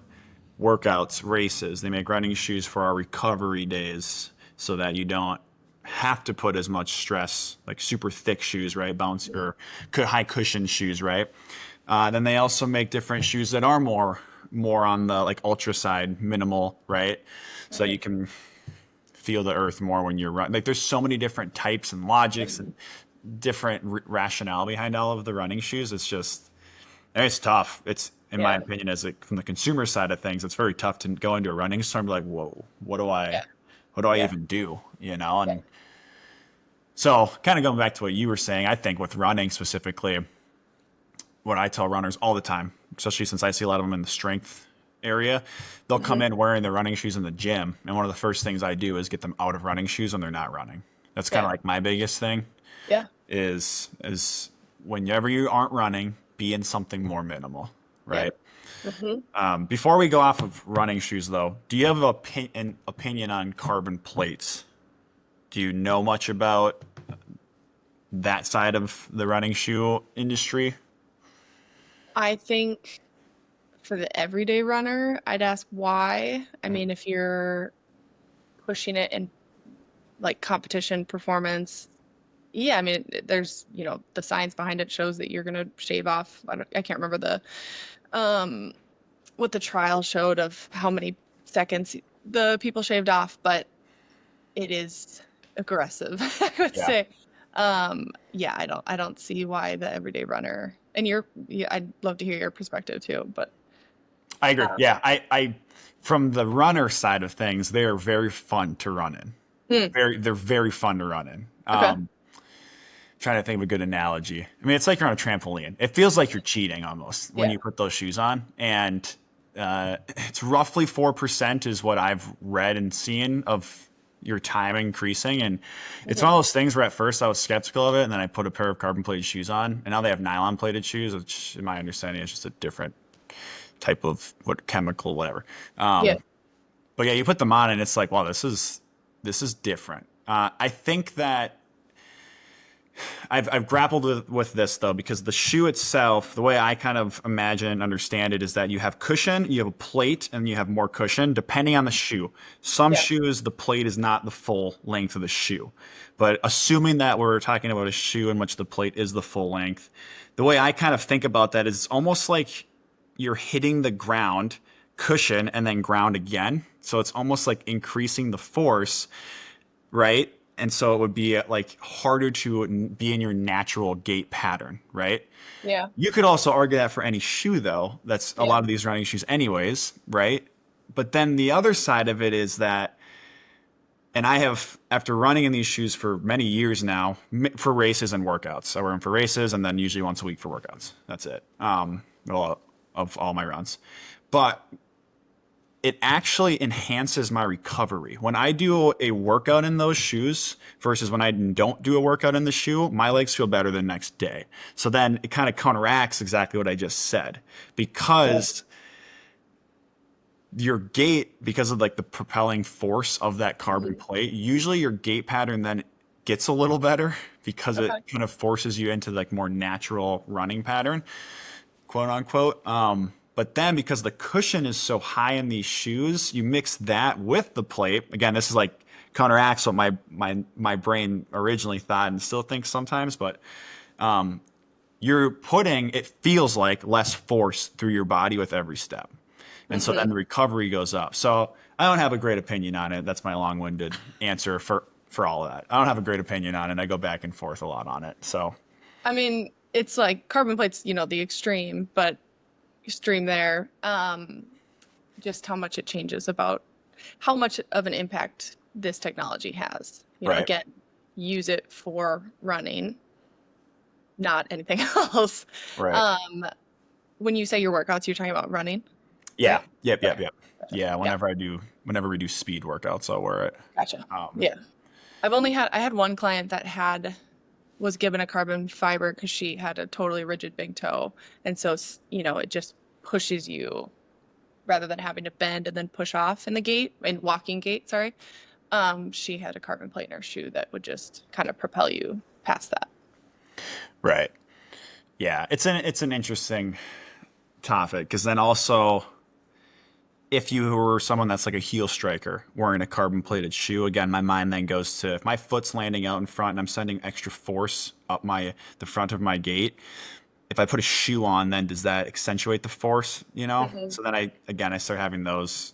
workouts, races. They make running shoes for our recovery days, so that you don't have to put as much stress, like super thick shoes, right? Bounce or high cushion shoes, right? Then they also make different shoes that are more on the like ultra side, minimal, right? So that you can feel the earth more when you're running. Like there's so many different types and logics and different rationale behind all of the running shoes. It's just, it's tough. It's, in my opinion, from the consumer side of things, it's very tough to go into a running store and be like, whoa, what do I even do? You know? And so kind of going back to what you were saying, I think with running specifically, what I tell runners all the time, especially since I see a lot of them in the strength area, they'll come in wearing their running shoes in the gym. And one of the first things I do is get them out of running shoes when they're not running. That's kind of like my biggest thing. Yeah. Is whenever you aren't running, be in something more minimal, right? Before we go off of running shoes, though, do you have an opinion on carbon plates? Do you know much about that side of the running shoe industry? I think for the everyday runner, I'd ask why. I mean, if you're pushing it in like competition performance, I mean, there's, the science behind it shows that you're going to shave off. I can't remember what the trial showed of how many seconds the people shaved off, but it is aggressive, I would Yeah. say. Yeah, I don't see why the everyday runner, and yeah, I'd love to hear your perspective too, but I agree. um, Yeah. From the runner side of things, they are very fun to run in. hmm, They're very fun to run in. okay. Trying to think of a good analogy. I mean, it's like you're on a trampoline. It feels like you're cheating almost when Yeah. you put those shoes on. And it's roughly 4% is what I've read and seen of your time increasing. And it's one Mhm. of those things where at first I was skeptical of it. And then I put a pair of carbon plated shoes on. And now they have nylon plated shoes, which in my understanding is just a different type of what chemical, whatever. Yeah. But yeah, you put them on and it's like, wow, this is different. I think that I've grappled with this though, because the shoe itself, the way I kind of imagine and understand it is that you have cushion, you have a plate, and you have more cushion depending on the shoe. Some Yeah. shoes, the plate is not the full length of the shoe. But assuming that we're talking about a shoe in which the plate is the full length, the way I kind of think about that is almost like you're hitting the ground, cushion, and then ground again. So it's almost like increasing the force, right? And so it would be like harder to be in your natural gait pattern, right? Yeah. You could also argue that for any shoe, though. That's a Yeah. lot of these running shoes, anyways, right? But then the other side of it is that, and I have, after running in these shoes for many years now, for races and workouts. I wear them for races and then usually once a week for workouts. That's it. Well, of all my runs. But it actually enhances my recovery. When I do a workout in those shoes versus when I don't do a workout in the shoe, my legs feel better the next day. So then it kind of counteracts exactly what I just said, because your gait, because of like the propelling force of that carbon Mhm. plate, usually your gait pattern then gets a little better because it Okay. kind of forces you into like more natural running pattern, quote unquote. But then because the cushion is so high in these shoes, you mix that with the plate. Again, this is like counteracts what my brain originally thought and still thinks sometimes, but you're putting, it feels like, less force through your body with every step. And so then Hmm. the recovery goes up. So I don't have a great opinion on it. That's my long-winded answer for all of that. I don't have a great opinion on it. I go back and forth a lot on it. So I mean, it's like carbon plates, the extreme, but extreme there. Just how much it changes about how much of an impact this technology has. right, Again, use it for running, not anything else. right. Um, when you say your workouts, you're talking about running, Yeah. right? Yep. Okay. Yep. Yep. Gotcha. Yeah. Yeah. Whenever we do speed workouts, I'll wear it. Gotcha. Um, Yeah. I had one client that was given a carbon fiber because she had a totally rigid big toe. And so, it just pushes you rather than having to bend and then push off in the gait, in walking gait, sorry. She had a carbon plate in her shoe that would just kind of propel you past that. right. Yeah. It's an interesting topic because then also, if you were someone that's like a heel striker wearing a carbon plated shoe, again, my mind then goes to if my foot's landing out in front and I'm sending extra force up the front of my gait. If I put a shoe on, then does that accentuate the force? Hmm. So then I start having those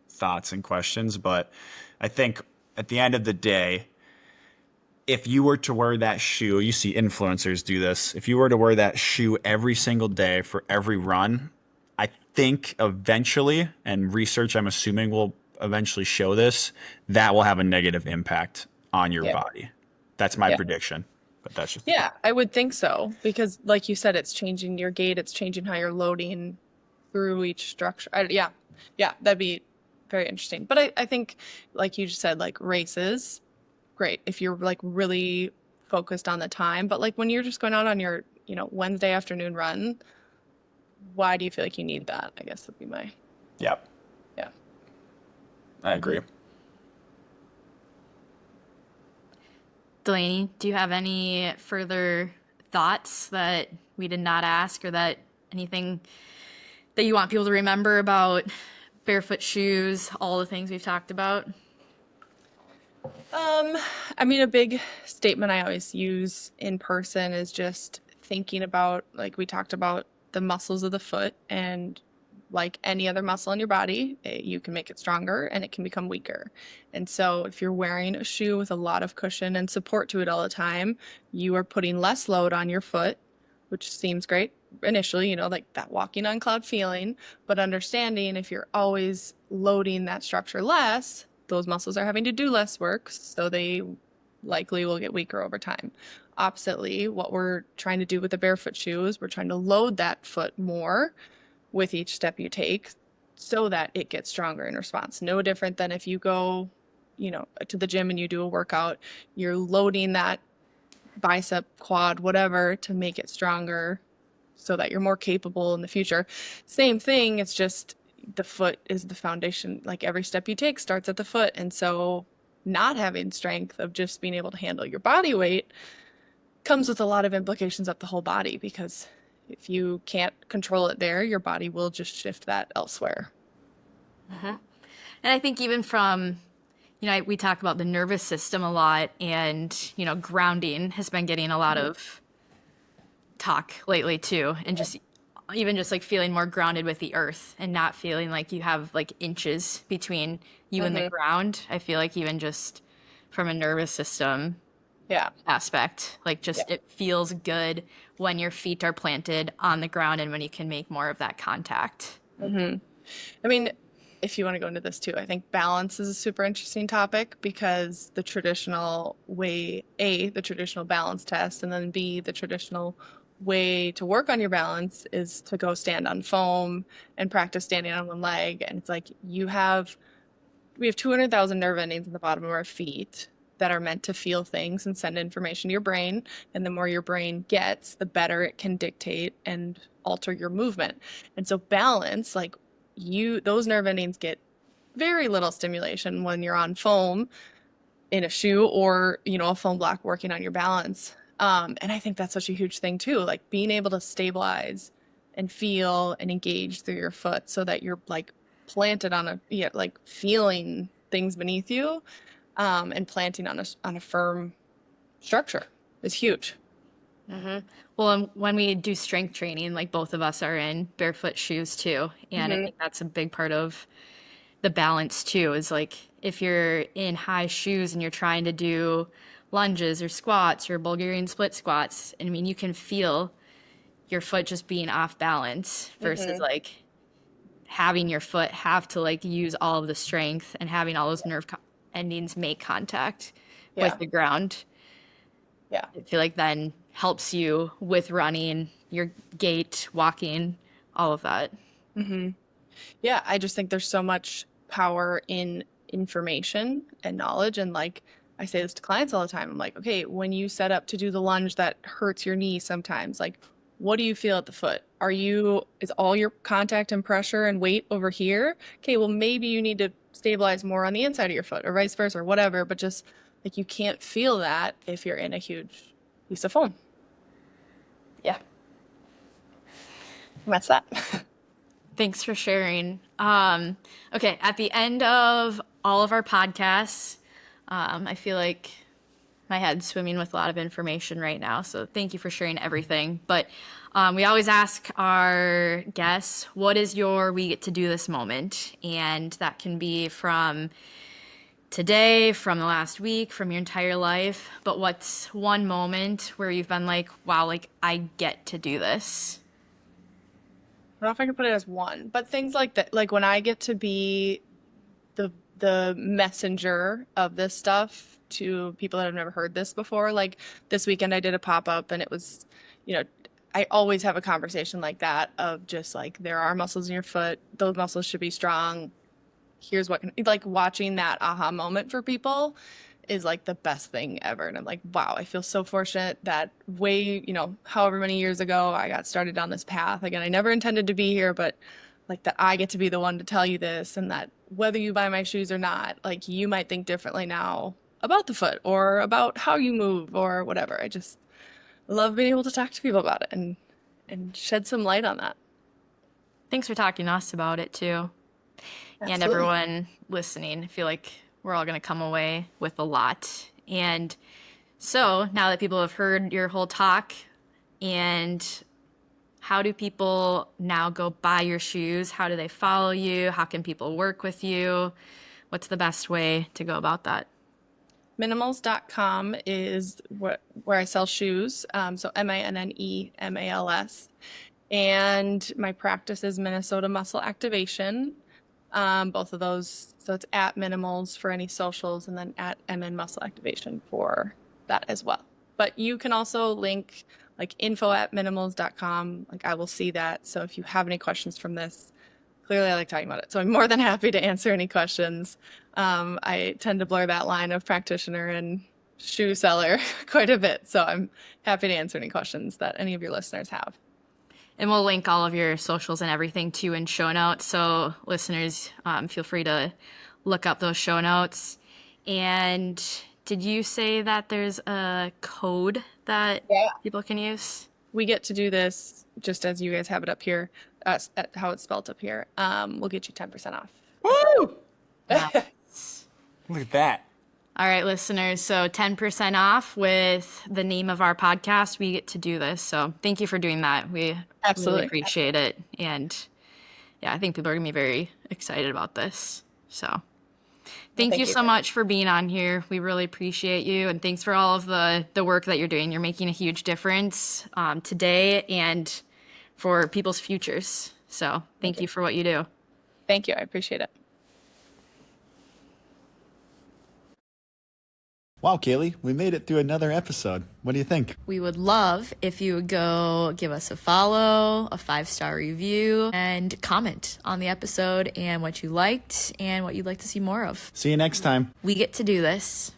thoughts and questions. But I think at the end of the day, if you were to wear that shoe, you see influencers do this. If you were to wear that shoe every single day for every run, I think eventually, and research I'm assuming will eventually show this, that will have a negative impact on your Yeah. body. That's my Yeah. prediction. But that's just Yeah, I would think so because, like you said, it's changing your gait, it's changing how you're loading through each structure. Yeah, yeah, that'd be very interesting. But I think, like you just said, like races, great if you're like really focused on the time. But like when you're just going out on your, Wednesday afternoon run, why do you feel like you need that? I guess would be my, yeah, yeah. I agree. Delaney, do you have any further thoughts that we did not ask, or that anything that you want people to remember about barefoot shoes, all the things we've talked about? I mean, a big statement I always use in person is just thinking about, like we talked about, the muscles of the foot and like any other muscle in your body, you can make it stronger and it can become weaker. And so if you're wearing a shoe with a lot of cushion and support to it all the time, you are putting less load on your foot, which seems great initially, like that walking on cloud feeling, but understanding if you're always loading that structure less, those muscles are having to do less work, so they likely will get weaker over time. Oppositely, what we're trying to do with the barefoot shoe is we're trying to load that foot more with each step you take so that it gets stronger in response. No different than if you go, to the gym and you do a workout, you're loading that bicep, quad, whatever to make it stronger so that you're more capable in the future. Same thing, it's just the foot is the foundation. Like every step you take starts at the foot. And so not having strength of just being able to handle your body weight comes with a lot of implications up the whole body, because if you can't control it there, your body will just shift that elsewhere. And I think even from, we talk about the nervous system a lot, and, grounding has been getting a lot of talk lately too. And just even just like feeling more grounded with the earth and not feeling like you have like inches between you and the ground. I feel like even just from a nervous system aspect, like just it feels good when your feet are planted on the ground and when you can make more of that contact. I mean, if you want to go into this too, I think balance is a super interesting topic, because the traditional way, A, the traditional balance test, and then B, the traditional way to work on your balance is to go stand on foam and practice standing on one leg. And it's like we have 200,000 nerve endings in the bottom of our feet that are meant to feel things and send information to your brain. And the more your brain gets, the better it can dictate and alter your movement. And so balance, like those nerve endings get very little stimulation when you're on foam in a shoe or, a foam block working on your balance. And I think that's such a huge thing too, like being able to stabilize and feel and engage through your foot so that you're like planted on like feeling things beneath you, and planting on a firm structure is huge. Well, when we do strength training, like both of us are in barefoot shoes too. And I think that's a big part of the balance too, is like if you're in high shoes and you're trying to do lunges or squats or Bulgarian split squats, I mean, you can feel your foot just being off balance versus like having your foot have to like use all of the strength and having all those nerve endings make contact with the ground. I feel like then helps you with running, your gait, walking, all of that. Yeah, I just think there's so much power in information and knowledge. And like I say this to clients all the time, I'm like, okay, when you set up to do the lunge that hurts your knee sometimes, like what do you feel at the foot? Is all your contact and pressure and weight over here? Okay, well maybe you need to stabilize more on the inside of your foot or vice versa or whatever, but just like you can't feel that if you're in a huge piece of foam. Yeah. That's that. Thanks for sharing. Okay, at the end of all of our podcasts, I feel like my head's swimming with a lot of information right now, so thank you for sharing everything. But we always ask our guests, what is your we get to do this moment? And that can be from today, from the last week, from your entire life. But what's one moment where you've been like, wow, like I get to do this? I don't know if I can put it as one, but things like that, like when I get to be the messenger of this stuff to people that have never heard this before. Like this weekend I did a pop-up and it was, I always have a conversation like that of just like, there are muscles in your foot. Those muscles should be strong. Here's what, like watching that aha moment for people is like the best thing ever. And I'm like, wow, I feel so fortunate that however many years ago I got started on this path. Again, I never intended to be here, but like that I get to be the one to tell you this, and that whether you buy my shoes or not, like you might think differently now about the foot or about how you move or whatever. I just love being able to talk to people about it and shed some light on that. Thanks for talking to us about it too. Absolutely. And everyone listening. I feel like we're all going to come away with a lot. And so now that people have heard your whole talk and how do people now go buy your shoes? How do they follow you? How can people work with you? What's the best way to go about that? Minimals.com is where I sell shoes. So MINNEMALS. And my practice is Minnesota Muscle Activation. Both of those. So it's at Minimals for any socials, and then at MN Muscle Activation for that as well. But you can also link like info@minimals.com. Like I will see that. So if you have any questions from this, clearly I like talking about it. So I'm more than happy to answer any questions. I tend to blur that line of practitioner and shoe seller quite a bit. So I'm happy to answer any questions that any of your listeners have. And we'll link all of your socials and everything too in show notes. So listeners, feel free to look up those show notes. And did you say that there's a code that people can use? We get to do this just as you guys have it up here, at how it's spelled up here. We'll get you 10% off. Woo! Wow. Look at that. All right, listeners. So 10% off with the name of our podcast. We get to do this. So thank you for doing that. We Absolutely really appreciate it. And yeah, I think people are going to be very excited about this. So thank you so much for being on here. We really appreciate you. And thanks for all of the work that you're doing. You're making a huge difference today and for people's futures. So thank you for what you do. Thank you. I appreciate it. Wow, Kaylee, we made it through another episode. What do you think? We would love if you would go give us a follow, a 5-star review, and comment on the episode and what you liked and what you'd like to see more of. See you next time. We get to do this.